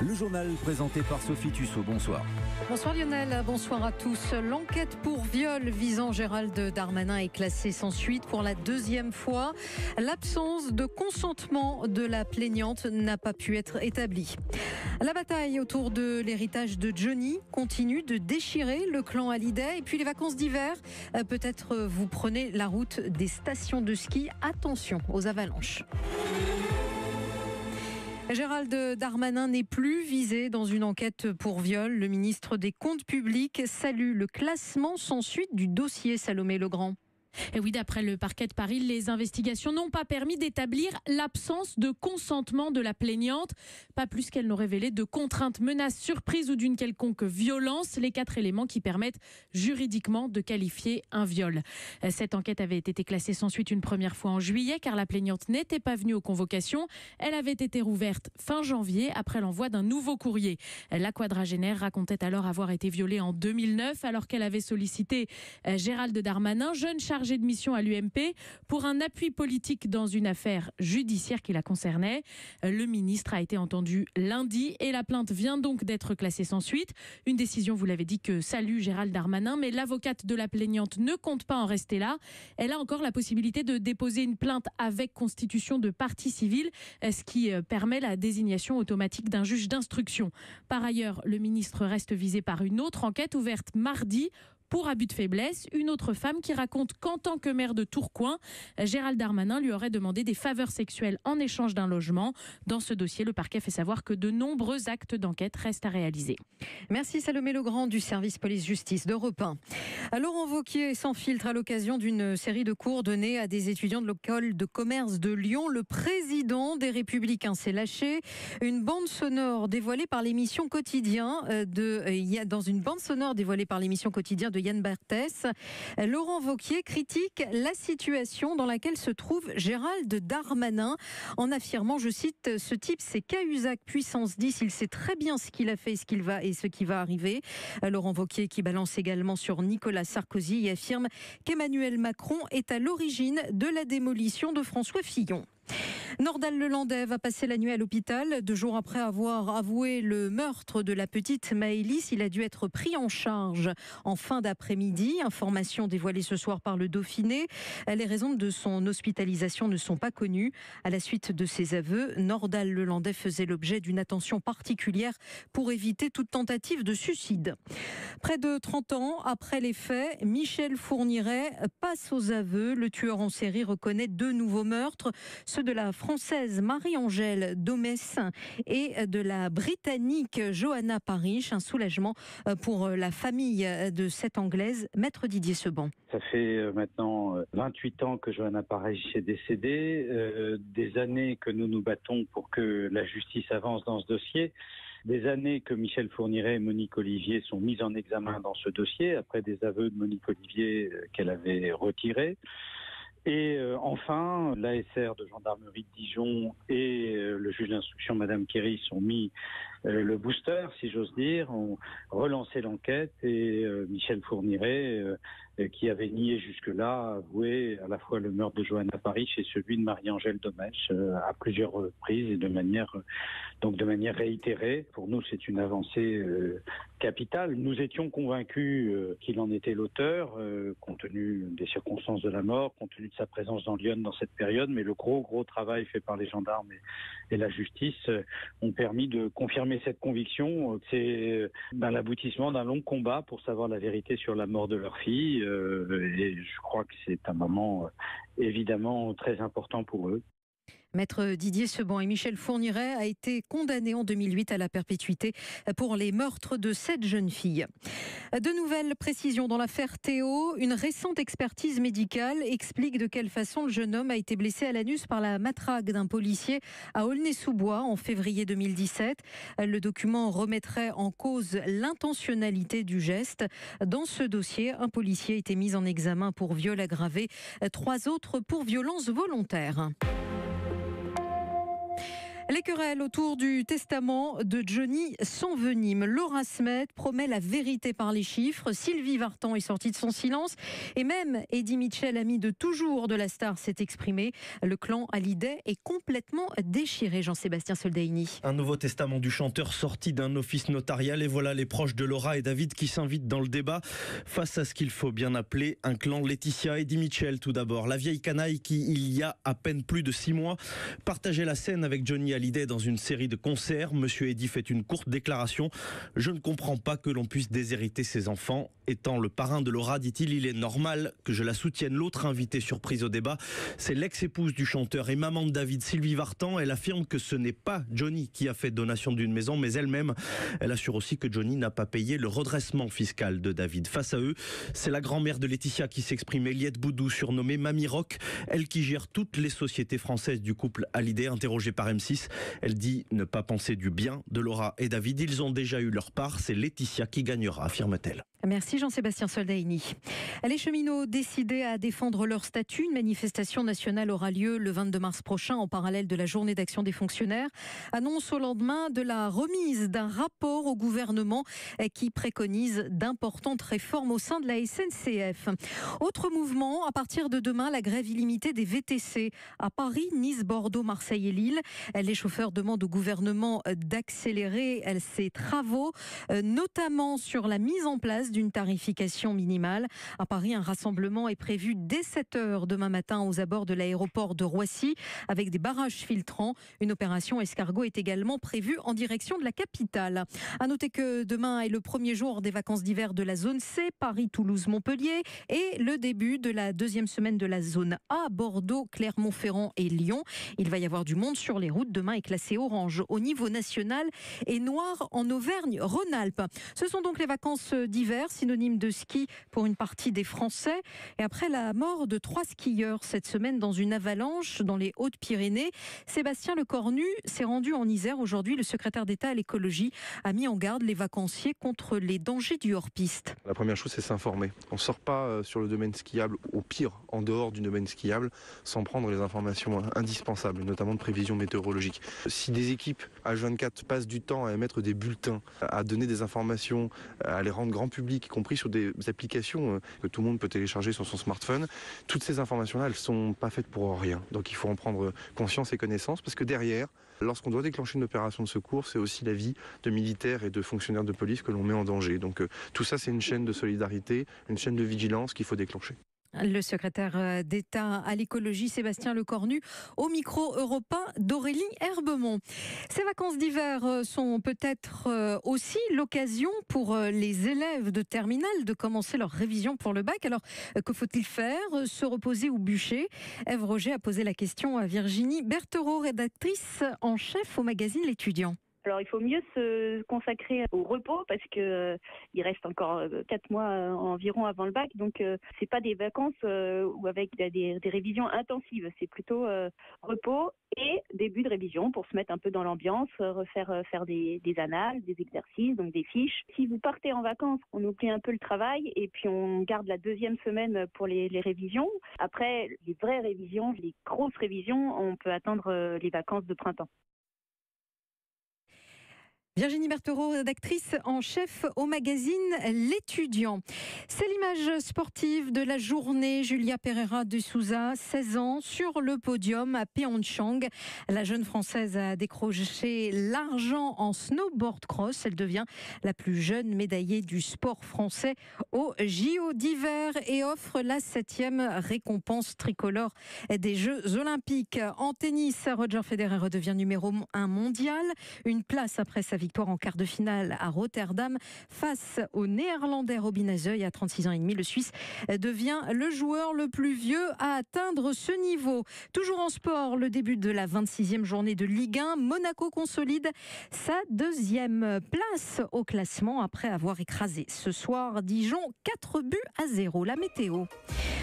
Le journal présenté par Sophie Tussaud. Bonsoir. Bonsoir Lionel, bonsoir à tous. L'enquête pour viol visant Gérald Darmanin est classée sans suite pour la deuxième fois. L'absence de consentement de la plaignante n'a pas pu être établie. La bataille autour de l'héritage de Johnny continue de déchirer le clan Hallyday. Et puis les vacances d'hiver, peut-être vous prenez la route des stations de ski. Attention aux avalanches. Gérald Darmanin n'est plus visé dans une enquête pour viol. Le ministre des Comptes publics salue le classement sans suite du dossier Salomé Legrand. Et oui, d'après le parquet de Paris, les investigations n'ont pas permis d'établir l'absence de consentement de la plaignante. Pas plus qu'elles n'ont révélé de contraintes, menaces, surprises ou d'une quelconque violence. Les 4 éléments qui permettent juridiquement de qualifier un viol. Cette enquête avait été classée sans suite une première fois en juillet car la plaignante n'était pas venue aux convocations. Elle avait été rouverte fin janvier après l'envoi d'un nouveau courrier. La quadragénaire racontait alors avoir été violée en 2009 alors qu'elle avait sollicité Gérald Darmanin, jeune chargé de mission à l'UMP, pour un appui politique dans une affaire judiciaire qui la concernait. Le ministre a été entendu lundi et la plainte vient donc d'être classée sans suite. Une décision, vous l'avez dit, que salue Gérald Darmanin, mais l'avocate de la plaignante ne compte pas en rester là. Elle a encore la possibilité de déposer une plainte avec constitution de partie civile, ce qui permet la désignation automatique d'un juge d'instruction. Par ailleurs, le ministre reste visé par une autre enquête ouverte mardi pour abus de faiblesse. Une autre femme qui raconte qu'en tant que maire de Tourcoing, Gérald Darmanin lui aurait demandé des faveurs sexuelles en échange d'un logement. Dans ce dossier, le parquet fait savoir que de nombreux actes d'enquête restent à réaliser. Merci Salomé Legrand du service police-justice d'Europe 1. Laurent Wauquiez sans filtre à l'occasion d'une série de cours donnés à des étudiants de l'école de commerce de Lyon. Le président des Républicains s'est lâché. Une bande sonore dévoilée par l'émission Quotidien dans une bande sonore dévoilée par l'émission Quotidien de Yann Barthès. Laurent Wauquiez critique la situation dans laquelle se trouve Gérald Darmanin en affirmant, je cite, ce type c'est Cahuzac puissance 10, il sait très bien ce qu'il a fait et ce qui va arriver. Laurent Wauquiez qui balance également sur Nicolas Sarkozy et affirme qu'Emmanuel Macron est à l'origine de la démolition de François Fillon. Nordal Lelandais va passer la nuit à l'hôpital. 2 jours après avoir avoué le meurtre de la petite Maëlys, il a dû être pris en charge en fin d'après-midi. Information dévoilée ce soir par le Dauphiné. Les raisons de son hospitalisation ne sont pas connues. À la suite de ses aveux, Nordal Lelandais faisait l'objet d'une attention particulière pour éviter toute tentative de suicide. Près de 30 ans après les faits, Michel Fourniret passe aux aveux. Le tueur en série reconnaît 2 nouveaux meurtres, ceux de la Française Marie-Angèle Domès et de la Britannique Johanna Parish. Un soulagement pour la famille de cette Anglaise. Maître Didier Seban. Ça fait maintenant 28 ans que Johanna Parish est décédée, des années que nous nous battons pour que la justice avance dans ce dossier, des années que Michel Fourniret et Monique Olivier sont mises en examen dans ce dossier, après des aveux de Monique Olivier qu'elle avait retirés. Et enfin, l'ASR de gendarmerie de Dijon et le juge d'instruction, Madame Kéris, ont mis le booster, si j'ose dire, ont relancé l'enquête et Michel Fourniret, qui avait nié jusque-là, avoué à la fois le meurtre de Johanna Parish et celui de Marie-Angèle Domèche à plusieurs reprises et de manière réitérée. Pour nous, c'est une avancée capitale. Nous étions convaincus qu'il en était l'auteur, compte tenu des circonstances de la mort, compte tenu de sa présence dans Lyon dans cette période, mais le gros travail fait par les gendarmes et la justice ont permis de confirmer cette conviction. C'est l'aboutissement d'un long combat pour savoir la vérité sur la mort de leur fille, et je crois que c'est un moment évidemment très important pour eux. Maître Didier Seban et Michel Fourniret a été condamné en 2008 à la perpétuité pour les meurtres de 7 jeunes filles. De nouvelles précisions dans l'affaire Théo. Une récente expertise médicale explique de quelle façon le jeune homme a été blessé à l'anus par la matraque d'un policier à Aulnay-sous-Bois en février 2017. Le document remettrait en cause l'intentionnalité du geste. Dans ce dossier, un policier a été mis en examen pour viol aggravé, 3 autres pour violence volontaire. Les querelles autour du testament de Johnny s'enveniment. Laura Smet promet la vérité par les chiffres. Sylvie Vartan est sortie de son silence. Et même Eddie Mitchell, ami de toujours de la star, s'est exprimé. Le clan Hallyday est complètement déchiré, Jean-Sébastien Soldaini. Un nouveau testament du chanteur sorti d'un office notarial. Et voilà les proches de Laura et David qui s'invitent dans le débat face à ce qu'il faut bien appeler un clan Laetitia. Eddie Mitchell tout d'abord. La vieille canaille qui, il y a à peine plus de 6 mois, partageait la scène avec Johnny Hallyday dans une série de concerts. Monsieur Eddie fait une courte déclaration. Je ne comprends pas que l'on puisse déshériter ses enfants. Étant le parrain de Laura, dit-il, il est normal que je la soutienne. L'autre invitée surprise au débat, c'est l'ex-épouse du chanteur et maman de David, Sylvie Vartan. Elle affirme que ce n'est pas Johnny qui a fait donation d'une maison, mais elle-même. Elle assure aussi que Johnny n'a pas payé le redressement fiscal de David. Face à eux, c'est la grand-mère de Laetitia qui s'exprime, Eliette Boudou, surnommée Mamie Rock, elle qui gère toutes les sociétés françaises du couple Hallyday, interrogée par M6. Elle dit ne pas penser du bien de Laura et David. Ils ont déjà eu leur part. C'est Laetitia qui gagnera, affirme-t-elle. Merci Jean-Sébastien Soldaini. Les cheminots décidés à défendre leur statut. Une manifestation nationale aura lieu le 22 mars prochain en parallèle de la journée d'action des fonctionnaires. Annonce au lendemain de la remise d'un rapport au gouvernement qui préconise d'importantes réformes au sein de la SNCF. Autre mouvement, à partir de demain, la grève illimitée des VTC à Paris, Nice, Bordeaux, Marseille et Lille. Les chauffeurs demandent au gouvernement d'accélérer ces travaux, notamment sur la mise en place d'une tarification minimale. À Paris, un rassemblement est prévu dès 7h demain matin aux abords de l'aéroport de Roissy avec des barrages filtrants. Une opération escargot est également prévue en direction de la capitale. À noter que demain est le premier jour des vacances d'hiver de la zone C, Paris, Toulouse, Montpellier, et le début de la deuxième semaine de la zone A, Bordeaux, Clermont-Ferrand et Lyon. Il va y avoir du monde sur les routes. Demain est classé orange au niveau national et noir en Auvergne-Rhône-Alpes. Ce sont donc les vacances d'hiver, synonyme de ski pour une partie des Français. Et après la mort de 3 skieurs cette semaine dans une avalanche dans les Hautes-Pyrénées, Sébastien Lecornu s'est rendu en Isère. Aujourd'hui, le secrétaire d'État à l'écologie a mis en garde les vacanciers contre les dangers du hors-piste. La première chose, c'est s'informer. On ne sort pas sur le domaine skiable, au pire, en dehors du domaine skiable, sans prendre les informations indispensables, notamment de prévision météorologique. Si des équipes H24 passent du temps à émettre des bulletins, à donner des informations, à les rendre grand public, y compris sur des applications que tout le monde peut télécharger sur son smartphone, toutes ces informations-là, elles ne sont pas faites pour rien. Donc il faut en prendre conscience et connaissance, parce que derrière, lorsqu'on doit déclencher une opération de secours, c'est aussi la vie de militaires et de fonctionnaires de police que l'on met en danger. Donc tout ça, c'est une chaîne de solidarité, une chaîne de vigilance qu'il faut déclencher. Le secrétaire d'État à l'écologie, Sébastien Lecornu, au micro européen d'Aurélie Herbemont. Ces vacances d'hiver sont peut-être aussi l'occasion pour les élèves de terminale de commencer leur révision pour le bac. Alors, que faut-il faire? Se reposer ou bûcher? Ève Roger a posé la question à Virginie Berthereau, rédactrice en chef au magazine L'Étudiant. Alors, il faut mieux se consacrer au repos parce que il reste encore 4 mois environ avant le bac. Donc, c'est pas des vacances ou avec des révisions intensives. C'est plutôt repos et début de révision pour se mettre un peu dans l'ambiance, faire des annales, des exercices, donc des fiches. Si vous partez en vacances, on oublie un peu le travail et puis on garde la deuxième semaine pour les révisions. Après, les vraies révisions, les grosses révisions, on peut attendre les vacances de printemps. Virginie Berthereau, rédactrice en chef au magazine L'Étudiant. C'est l'image sportive de la journée. Julia Pereira de Souza, 16 ans, sur le podium à Pyeongchang. La jeune Française a décroché l'argent en snowboard cross. Elle devient la plus jeune médaillée du sport français au JO d'hiver et offre la 7e récompense tricolore des Jeux Olympiques. En tennis, Roger Federer redevient numéro 1 mondial. Une place après sa victoire en quart de finale à Rotterdam face au Néerlandais Robin Haase. À 36 ans et demi, le Suisse devient le joueur le plus vieux à atteindre ce niveau. Toujours en sport, le début de la 26e journée de Ligue 1. Monaco consolide sa 2e place au classement après avoir écrasé ce soir Dijon 4-0. La météo.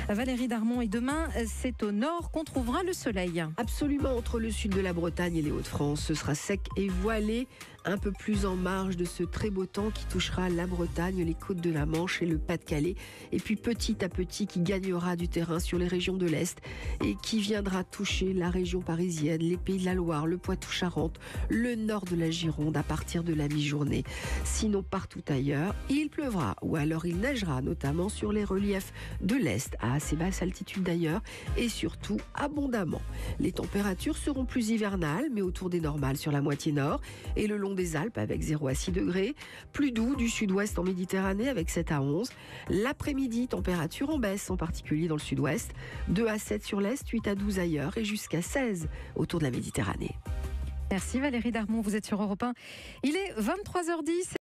Valérie Darmon, et demain, c'est au nord qu'on trouvera le soleil. Absolument, entre le sud de la Bretagne et les Hauts-de-France, ce sera sec et voilé, un peu plus en marge de ce très beau temps qui touchera la Bretagne, les côtes de la Manche et le Pas-de-Calais. Et puis petit à petit qui gagnera du terrain sur les régions de l'Est et qui viendra toucher la région parisienne, les Pays de la Loire, le Poitou-Charentes, le nord de la Gironde à partir de la mi-journée. Sinon, partout ailleurs, il pleuvra ou alors il neigera, notamment sur les reliefs de l'Est, à assez basse altitude d'ailleurs, et surtout abondamment. Les températures seront plus hivernales, mais autour des normales sur la moitié nord et le long des Alpes avec 0 à 6 degrés, plus doux du sud-ouest en Méditerranée avec 7 à 11. L'après-midi, température en baisse, en particulier dans le sud-ouest, 2 à 7 sur l'Est, 8 à 12 ailleurs et jusqu'à 16 autour de la Méditerranée. Merci Valérie Darmon, vous êtes sur Europe 1. Il est 23h10.